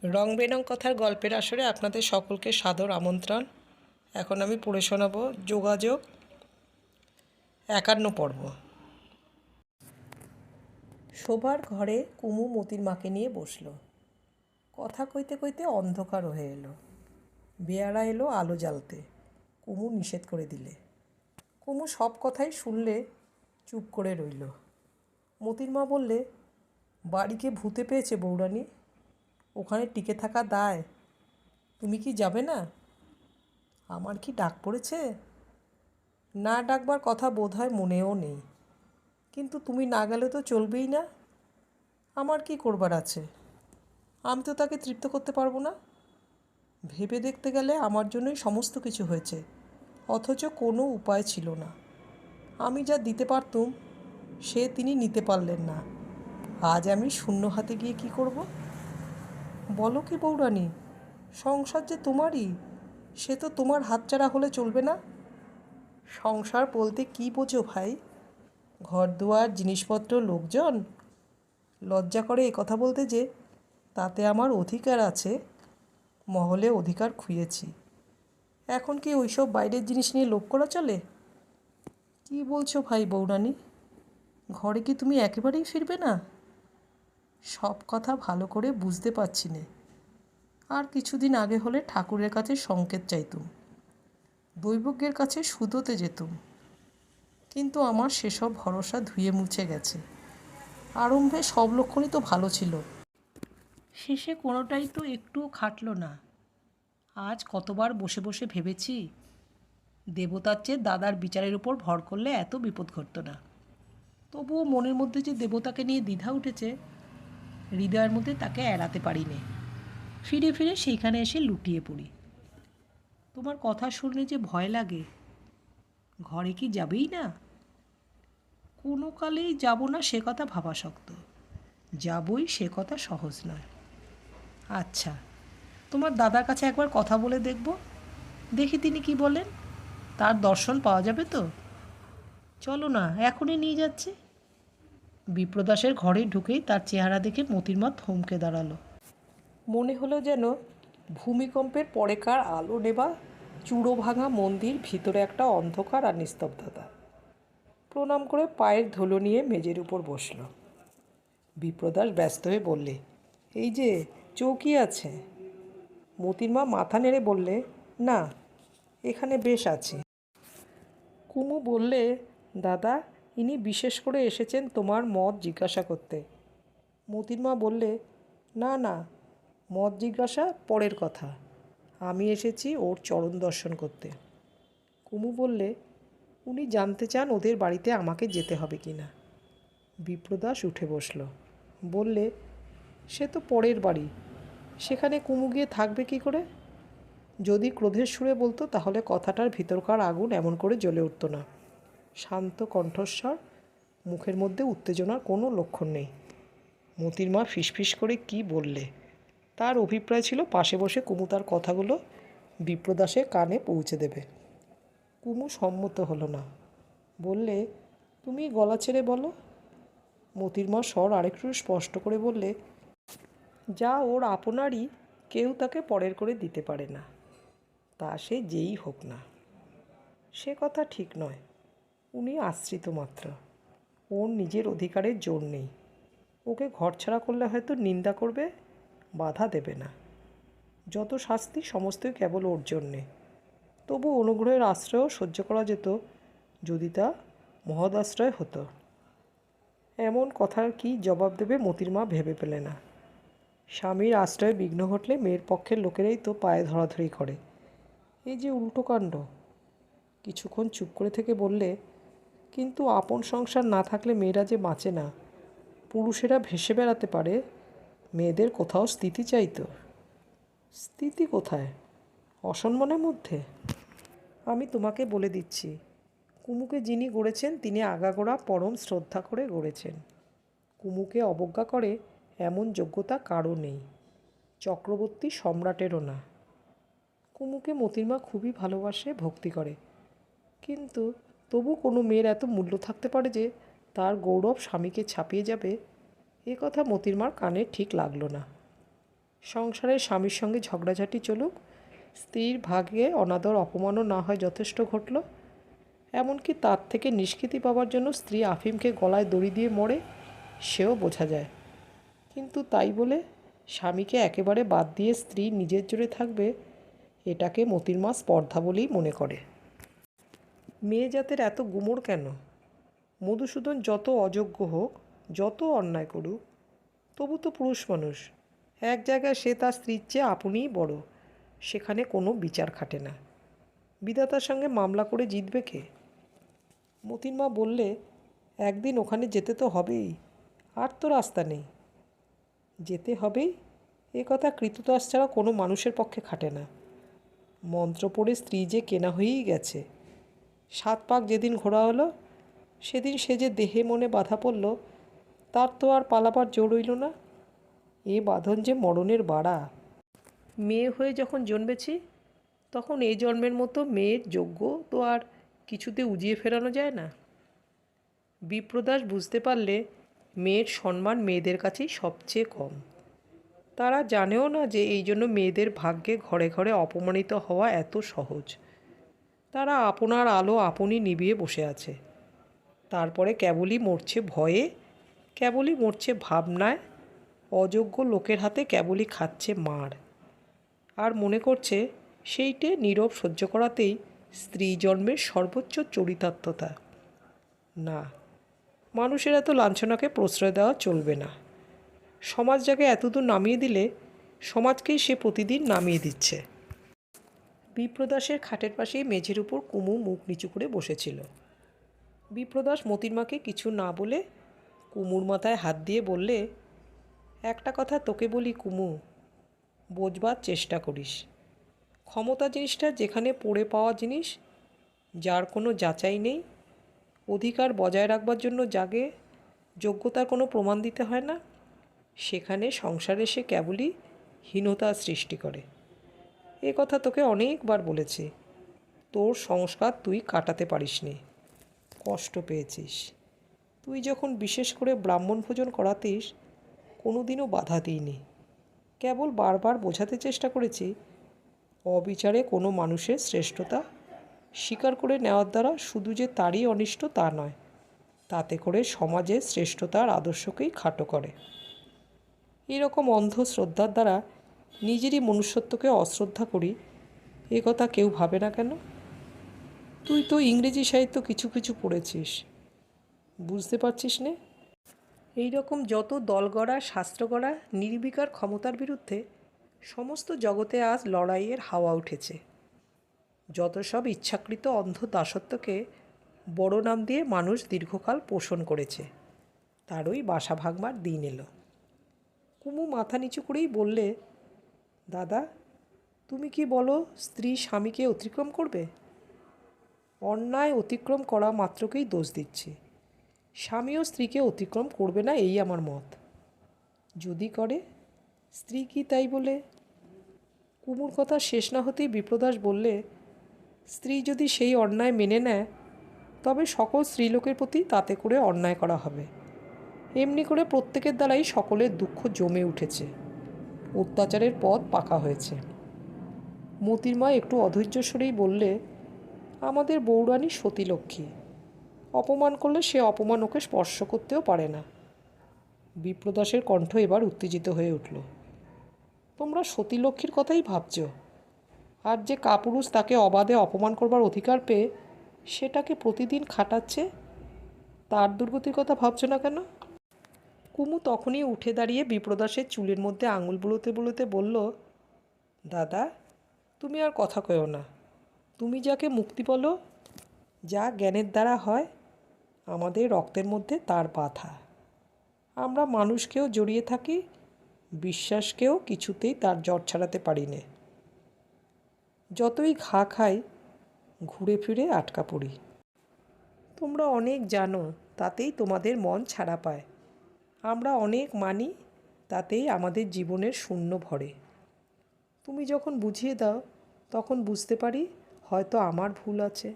রং বেরং কথার গল্পের আসরে আপনাদের সকলকে সাদর আমন্ত্রণ। এখন আমি পড়ে শোনাব যোগাযোগ 51 পর্ব। শোবার ঘরে কুমু মতির মাকে নিয়ে বসল। কথা কইতে কইতে অন্ধকার হয়ে এলো। বেয়ারা এলো আলো জ্বালতে। কুমু নিষেধ করে দিলে। কুমু সব কথাই শুনলে, চুপ করে রইল। মতির মা বললে, বাড়িকে ভূতে পেয়েছে বউরানী, ওখানে টিকে থাকা দায়। তুমি কি যাবে না? আমার কি ডাক পড়েছে? না ডাকবার কথা বোধহয় মনেও নেই, কিন্তু তুমি না গেলে তো চলবেই না। আমার কি করবার আছে? আমি তো তাকে তৃপ্ত করতে পারবো না। ভেবে দেখতে গেলে আমার জন্যই সমস্ত কিছু হয়েছে, অথচ কোনো উপায় ছিল না। আমি যা দিতে পারতুম সে তিনি নিতে পারলেন না। আজ আমি শূন্য হাতে গিয়ে কি করব? বলো কি বউরানী, সংসার যে তোমারই, সে তো তোমার হাতছাড়া হলে চলবে না। সংসার বলতে কি বোঝো ভাই? ঘরদুয়ার, জিনিসপত্র, লোকজন? লজ্জা করে এ কথা বলতে যে তাতে আমার অধিকার আছে, মহলে অধিকার খুইয়েছি। এখন কি ওইসব বাইরের জিনিস নিয়ে লোভ করা চলে? কি বলছো ভাই বউরানী? ঘরে কি তুমি একেবারেই ফিরবে না? সব কথা ভালো করে বুঝতে পারছি নে। আর কিছুদিন আগে হলে ঠাকুরের কাছে সংকেত চাইতুম, দৈবজ্ঞের কাছে সুদোতে যেতুম, কিন্তু আমার সেসব ভরসা ধুয়ে মুছে গেছে। আরম্ভে সব লক্ষণই তো ভালো ছিল, শেষে কোনোটাই তো একটুও খাটলো না। আজ কতবার বসে বসে ভেবেছি, দেবতার চেয়ে দাদার বিচারের উপর ভর করলে এত বিপদ ঘটত না। তবুও মনের মধ্যে যে দেবতাকে নিয়ে দ্বিধা উঠেছে, হৃদয়ের মধ্যে তাকে এড়াতে পারি নে। ফিরে ফিরে সেইখানে এসে লুটিয়ে পড়ি। তোমার কথা শুনলে যে ভয় লাগে। ঘরে কি যাবেই না? কোনো কালেই যাব না সে কথা ভাবা শক্ত, যাবই সে কথা সহজ নয়। আচ্ছা, তোমার দাদার কাছে একবার কথা বলে দেখব, দেখি তিনি কি বলেন। তার দর্শন পাওয়া যাবে তো? চলো না, এখনই নিয়ে যাচ্ছি। বিপ্রদাসের ঘরে ঢুকেই তার চেহারা দেখে মতির মা থমকে দাঁড়ালো। মনে হলো যেন ভূমিকম্পের পরেকার আলো নেবা চূড়ো ভাঙা মন্দির ভিতরে একটা অন্ধকার আর নিস্তব্ধতা। প্রণাম করে পায়ের ধুলো নিয়ে মেজের উপর বসল। বিপ্রদাস ব্যস্ত হয়ে বললে, এই যে চৌকি আছে। মতির মা মাথা নেড়ে বললে, না, এখানে বেশ আছি। কুমু বললে, দাদা, ইনি বিশেষ করে এসেছেন তোমার মত জিজ্ঞাসা করতে। মতির মা বললে, না না, মত জিজ্ঞাসা পরের কথা, আমি এসেছি ওর চরণ দর্শন করতে। কুমু বললে, উনি জানতে চান ওদের বাড়িতে আমাকে যেতে হবে কি না। বিপ্রদাস উঠে বসল। বললে, সে তো পরের বাড়ি, সেখানে কুমু গিয়ে থাকবে কি করে? যদি ক্রোধের সুরে বলতো তাহলে কথাটার ভিতরকার আগুন এমন করে জ্বলে উঠত না। শান্ত কণ্ঠস্বর, মুখের মধ্যে উত্তেজনার কোনো লক্ষণ নেই। মতির মা ফিসফিস করে কি বললে, তার অভিপ্রায় ছিল পাশে বসে কুমু তার কথাগুলো বিপ্রদাসের কানে পৌঁছে দেবে। কুমু সম্মত হলো না। বললে, তুমি গলা ছেড়ে বলো। মতির মা স্বর আরেকটু স্পষ্ট করে বললে, যা ওর আপনারই, কেউ তাকে পরের করে দিতে পারে না, তা সে যেই হোক না। সে কথা ঠিক নয়, উনি আশ্রিত মাত্র, ওর নিজের অধিকারের জোর নেই। ওকে ঘরছাড়া করলে হয়তো নিন্দা করবে, বাধা দেবে না। যত শাস্তি সমস্তই কেবল ওর জন্যে। তবু অনুগ্রহের আশ্রয়ও সহ্য করা যেত যদি তা মহদাশ্রয় হতো। এমন কথার কি জবাব দেবে মতির মা ভেবে পেলে না। স্বামীর আশ্রয়ে বিঘ্ন ঘটলে মেয়ের পক্ষের লোকেরাই তো পায়ে ধরাধরি করে। এই যে উল্টো কাণ্ড। কিছুক্ষণ চুপ করে থেকে বললে, কিন্তু আপন সংসার না থাকলে মেয়েরা যে বাঁচে না। পুরুষেরা ভেসে বেড়াতে পারে, মেয়েদের কোথাও স্থিতি চাইতো। স্থিতি কোথায়? অসম্মানের মধ্যে? আমি তোমাকে বলে দিচ্ছি, কুমুকে যিনি গড়েছেন তিনি আগাগোড়া পরম শ্রদ্ধা করে গড়েছেন। কুমুকে অবজ্ঞা করে এমন যোগ্যতা কারও নেই, চক্রবর্তী সম্রাটেরও না। কুমুকে মতির মা খুবই ভালোবাসে, ভক্তি করে, কিন্তু তবু কোনো মেয়ের এত মূল্য থাকতে পারে যে তার গৌরব স্বামীকে ছাপিয়ে যাবে, এ কথা মতির মার কানে ঠিক লাগলো না। সংসারে স্বামীর সঙ্গে ঝগড়াঝাটি চলুক, স্ত্রীর ভাগ্যে অনাদর অপমানও না হয় যথেষ্ট ঘটল। এমনকি তার থেকে নিষ্কৃতি পাওয়ার জন্য স্ত্রী আফিমকে গলায় দড়ি দিয়ে মরে, সেও বোঝা যায়। কিন্তু তাই বলে স্বামীকে একেবারে বাদ দিয়ে স্ত্রী নিজের জোরে থাকবে, এটাকে মতির মা স্পর্ধা বলেই মনে করে। মেয়ে জাতের এত গুমর কেন? মধুসূদন যত অযোগ্য হোক, যত অন্যায় করুক, তবু তো পুরুষ মানুষ। এক জায়গায় সে তার স্ত্রীর চেয়ে আপনিই বড়, সেখানে কোনো বিচার খাটে না। বিধাতার সঙ্গে মামলা করে জিতবে কে? মতির মা বললে, একদিন ওখানে যেতে তো হবেই, আর তো রাস্তা নেই। যেতে হবেই এ কথা কৃতদাস ছাড়া কোনো মানুষের পক্ষে খাটে না। মন্ত্র পড়ে স্ত্রী যে কেনা হয়েই গেছে। 7 পাক যেদিন ঘোরা হলো, সেদিন সে যে দেহে মনে বাধা পড়ল, তার তো আর পালাবার জোর রইল না। এ বাঁধন যে মরণের বাড়া। মেয়ে হয়ে যখন জন্মেছি, তখন এই জন্মের মতো মেয়ের যোগ্য তো আর কিছুতে উজিয়ে ফেরানো যায় না। বিপ্রদাস বুঝতে পারলে মেয়ের সম্মান মেয়েদের কাছেই সবচেয়ে কম। তারা জানেও না যে এই জন্য মেয়েদের ভাগ্যে ঘরে ঘরে অপমানিত হওয়া এত সহজ। তারা আপনার আলো আপনই নিভিয়ে বসে আছে। তারপরে কেবলই মরছে ভয়ে, কেবলই মরছে ভাবনায়, অযোগ্য লোকের হাতে কেবলই খাচ্ছে মার। আর মনে করছে সেইটে নীরব সহ্য করাতেই স্ত্রী জন্মের সর্বোচ্চ চরিতার্থতা। না, মানুষের এত লাঞ্ছনাকে প্রশ্রয় দেওয়া চলবে না। সমাজ যাকে এতদূর নামিয়ে দিলে, সমাজকেই সে প্রতিদিন নামিয়ে দিচ্ছে। বিপ্রদাসের খাটের পাশেই মেঝের উপর কুমু মুখ নিচু করে বসেছিল। বিপ্রদাস মতির মাকে কিছু না বলে কুমুর মাথায় হাত দিয়ে বললে, একটা কথা তোকে বলি কুমু, বোঝবার চেষ্টা করিস। ক্ষমতা জিনিসটা যেখানে পড়ে পাওয়া জিনিস, যার কোনো যাচাই নেই, অধিকার বজায় রাখবার জন্য জাগে, যোগ্যতার কোনো প্রমাণ দিতে হয় না, সেখানে সংসারে সে কেবলই হীনতার সৃষ্টি করে। এ কথা তোকে অনেকবার বলেছি। তোর সংস্কার তুই কাটাতে পারিসনি, কষ্ট পেয়েছিস। তুই যখন বিশেষ করে ব্রাহ্মণ ভোজন করাতিস, কোনো দিনও বাধা দিইনি। কেবল বারবার বোঝাতে চেষ্টা করেছি, অবিচারে কোনো মানুষের শ্রেষ্ঠতা স্বীকার করে নেওয়ার দ্বারা শুধু যে তারই অনিষ্ট তা নয়, তাতে করে সমাজের শ্রেষ্ঠতার আদর্শকেই খাটো করে। এরকম অন্ধ শ্রদ্ধার দ্বারা নিজেরই মনুষ্যত্বকে অশ্রদ্ধা করি, এ কথা কেউ ভাবে না কেন? তুই তো ইংরেজি সাহিত্য কিছু কিছু পড়েছিস, বুঝতে পারছিস নে? এই রকম যত দলগড়া শাস্ত্রগড়া নির্বিকার ক্ষমতার বিরুদ্ধে সমস্ত জগতে আজ লড়াইয়ের হাওয়া উঠেছে। যত সব ইচ্ছাকৃত অন্ধ দাসত্বকে বড় নাম দিয়ে মানুষ দীর্ঘকাল পোষণ করেছে, তারই বাসা ভাঙবার দিন এলো। কুমু মাথা নিচু করেই বললে, দাদা, তুমি কি বলো স্ত্রী স্বামীকে অতিক্রম করবে? অন্যায় অতিক্রম করা মাত্রকেই দোষ দিচ্ছি। স্বামীও স্ত্রীকে অতিক্রম করবে না, এই আমার মত। যদি করে, স্ত্রী কি তাই বলে? কুমুর কথা শেষ না হতেই বিপ্রদাস বললে, স্ত্রী যদি সেই অন্যায় মেনে নেয়, তবে সকল স্ত্রীলোকের প্রতি তাতে করে অন্যায় করা হবে। এমনি করে প্রত্যেকের দ্বারাই সকলের দুঃখ জমে উঠেছে, অত্যাচারের পথ পাকা হয়েছে। মতির মা একটু অধৈর্য স্বরেই বললে, আমাদের বউরানী সতীলক্ষ্মী, অপমান করলে সে অপমান ওকে স্পর্শ করতেও পারে না। বিপ্রদাসের কণ্ঠ এবার উত্তেজিত হয়ে উঠল। তোমরা সতীলক্ষ্মীর কথাই ভাবছ, আর যে কাপুরুষ তাকে অবাধে অপমান করবার অধিকার পেয়ে সেটাকে প্রতিদিন খাটাচ্ছে, তার দুর্গতির কথা ভাবছ না কেন? কুমু তখনই উঠে দাঁড়িয়ে বিপ্রদাসের চুলের মধ্যে আঙুল বুলোতে বুলোতে বলল, দাদা, তুমি আর কথা কয়ো না। তুমি যাকে মুক্তি বলো, যা জ্ঞানের দ্বারা হয়, আমাদের রক্তের মধ্যে তার বাধা। আমরা মানুষকেও জড়িয়ে থাকি, বিশ্বাসকেও কিছুতেই তার জট ছাড়াতে পারি নে। যতই ঘা খাই, ঘুরে ফিরে আটকা পড়ি। তোমরা অনেক জানো, তাতেই তোমাদের মন ছাড়া পায়। আমরা অনেক মানি, তাতেই আমাদের জীবনের শূন্য ভরে। তুমি যখন বুঝিয়ে দাও, তখন বুঝতে পারি হয়তো আমার ভুল আছে।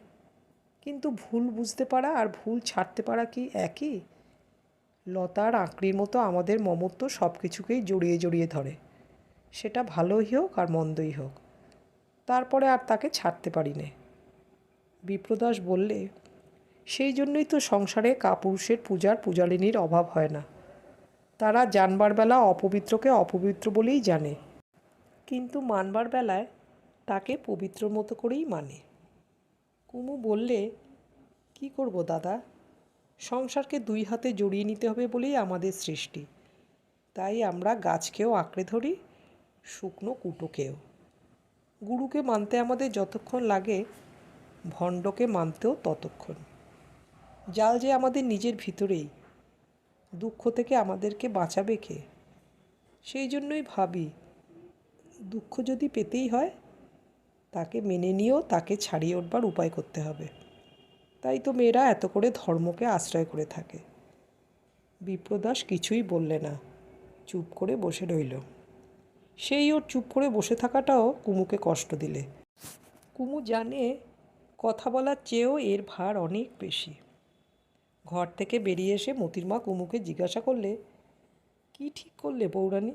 কিন্তু ভুল বুঝতে পারা আর ভুল ছাড়তে পারা কি একই? লতার আঁকড়ির মতো আমাদের মমত্ব সব কিছুকেই জড়িয়ে জড়িয়ে ধরে। সেটা ভালোই হোক আর মন্দই হোক। তারপরে আর তাকে ছাড়তে পারি নে। বিপ্রদাস বললে, সেই জন্যই তো সংসারে কাপুরুষের পূজারিনীর অভাব হয় না। তারা জানবার বেলা অপবিত্রকে অপবিত্র বলেই জানে, কিন্তু মানবার বেলায় তাকে পবিত্র মতো করেই মানে। কুমু বললে, কি করব দাদা, সংসারকে দুই হাতে জড়িয়ে নিতে হবে বলেই আমাদের সৃষ্টি। তাই আমরা গাছকেও আঁকড়ে ধরি, শুকনো কুটোকেও। গুরুকে মানতে আমাদের যতক্ষণ লাগে, ভণ্ডকে মানতেও ততক্ষণ। জাল যে আমাদের নিজের ভিতরেই, দুঃখ থেকে আমাদেরকে বাঁচাবে কে? সেই জন্যই ভাবি, দুঃখ যদি পেতেই হয়, তাকে মেনে নিয়েও তাকে ছাড়িয়ে উঠবার উপায় করতে হবে। তাই তো মেয়েরা এত করে ধর্মকে আশ্রয় করে থাকে। বিপ্রদাস কিছুই বললে না, চুপ করে বসে রইল। সেই ওর চুপ করে বসে থাকাটাও কুমুকে কষ্ট দিলে। কুমু জানে কথা বলার চেয়েও এর ভার অনেক বেশি। ঘর থেকে বেরিয়ে এসে মোতির মা কুমুকে জিজ্ঞাসা করলে, কি ঠিক করলে বউরানী?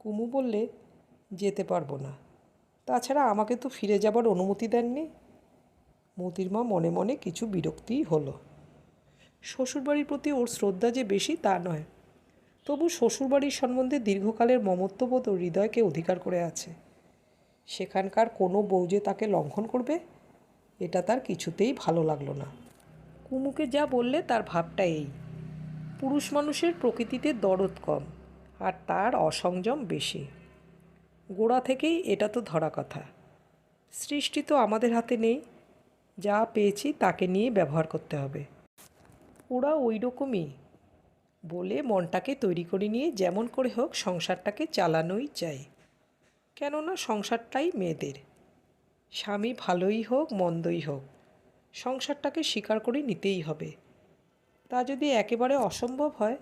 কুমু বললে, যেতে পারবো না। তাছাড়া আমাকে তো ফিরে যাবার অনুমতি দেননি। মোতির মা মনে মনে কিছু বিরক্তিই হলো। শ্বশুরবাড়ির প্রতি ওর শ্রদ্ধা যে বেশি তা নয়, তবু শ্বশুরবাড়ির সম্বন্ধে দীর্ঘকালের মমত্ববোধ ও হৃদয়কে অধিকার করে আছে। সেখানকার কোনো বউ যে তাকে লঙ্ঘন করবে, এটা তার কিছুতেই ভালো লাগলো না। কুমুকে যা বললে তার ভাবটা এই, পুরুষ মানুষের প্রকৃতিতে দরদ কম, আর তার অসংযম বেশি। গোড়া থেকেই এটা তো ধরা কথা। সৃষ্টি তো আমাদের হাতে নেই, যা পেয়েছি তাকে নিয়ে ব্যবহার করতে হবে। ওরা ওই রকমই বলে মনটাকে তৈরি করে নিয়ে যেমন করে হোক সংসারটাকে চালানোই চাই। কেননা সংসারটাই মেয়েদের। স্বামী ভালোই হোক মন্দই হোক, সংসারটাকে স্বীকার করে নিতেই হবে। তা যদি একেবারে অসম্ভব হয়,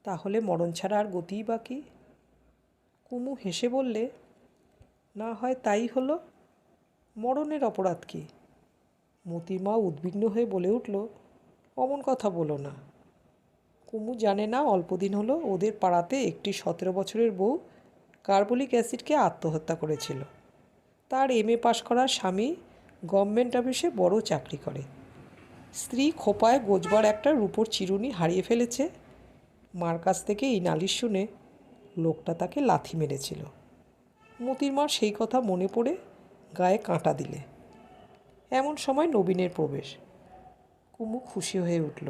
তাহলে মরণ ছাড়া আর গতিই বাকি। কুমু হেসে বললে, না হয় তাই হলো, মরণের অপরাধ কী? মোতির মা উদ্বিগ্ন হয়ে বলে উঠল, অমন কথা বলো না। কুমু জানে না অল্পদিন হলো ওদের পাড়াতে একটি 17 বছরের বউ কার্বলিক অ্যাসিডকে আত্মহত্যা করেছিল। তার MA পাশ করা স্বামী গভর্নমেন্ট অফিসে বড় চাকরি করে। স্ত্রী খোপায় গোজবার একটা রূপোর চিরুনি হারিয়ে ফেলেছে। মার কাছ থেকে এই নালিশ শুনে লোকটা তাকে লাথি মেরেছিল। মোতির মার সেই কথা মনে পড়ে গায়ে কাঁটা দিলে। এমন সময় নবীনের প্রবেশ। কুমু খুশি হয়ে উঠল,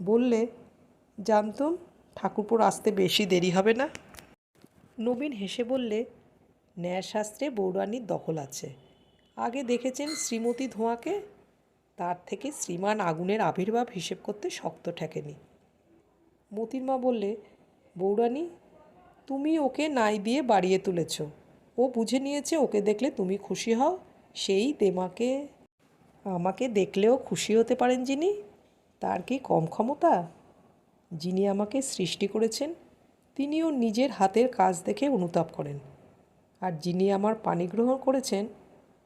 বললে, জানতুম ঠাকুরপোর আসতে বেশি দেরি হবে না। নবীন হেসে বললে, ন্যায়শাস্ত্রে বউরানীর দখল আছে। আগে দেখেছেন শ্রীমতী ধোঁয়াকে, তার থেকে শ্রীমান আগুনের আবির্ভাব হিসেব করতে শক্ত ঠেকেনি। মোতির মা বললে, বউরানী, তুমি ওকে নাই দিয়ে বাড়িয়ে তুলেছ। ও বুঝে নিয়েছে ওকে দেখলে তুমি খুশি হও, সেই দেমাকে। আমাকে দেখলেও খুশি হতে পারেন যিনি, তার কি কম ক্ষমতা? যিনি আমাকে সৃষ্টি করেছেন, তিনিও নিজের হাতের কাজ দেখে অনুতাপ করেন। আর যিনি আমার পানি গ্রহণ করেছেন,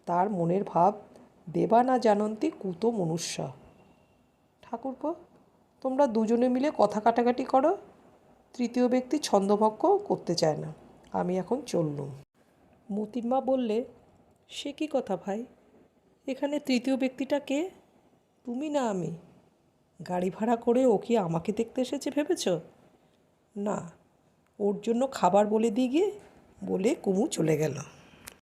তার মনের ভাব দেবা না জানন্তি কুতো মনুষ্য। ঠাকুরপো, তোমরা দুজনে মিলে কথা কাটাকাটি করো। তৃতীয় ব্যক্তি ছন্দভঙ্গ করতে চায় না। আমি এখন চললুম। মোতির মা বললে, সে কি কথা ভাই? এখানে তৃতীয় ব্যক্তিটা কে? তুমি না আমি? গাড়ি ভাড়া করে ও কি আমাকে দেখতে এসেছে ভেবেছ? না, ওর জন্য খাবার বলে দিয়ে গিয়ে বলে কুমু চলে গেল।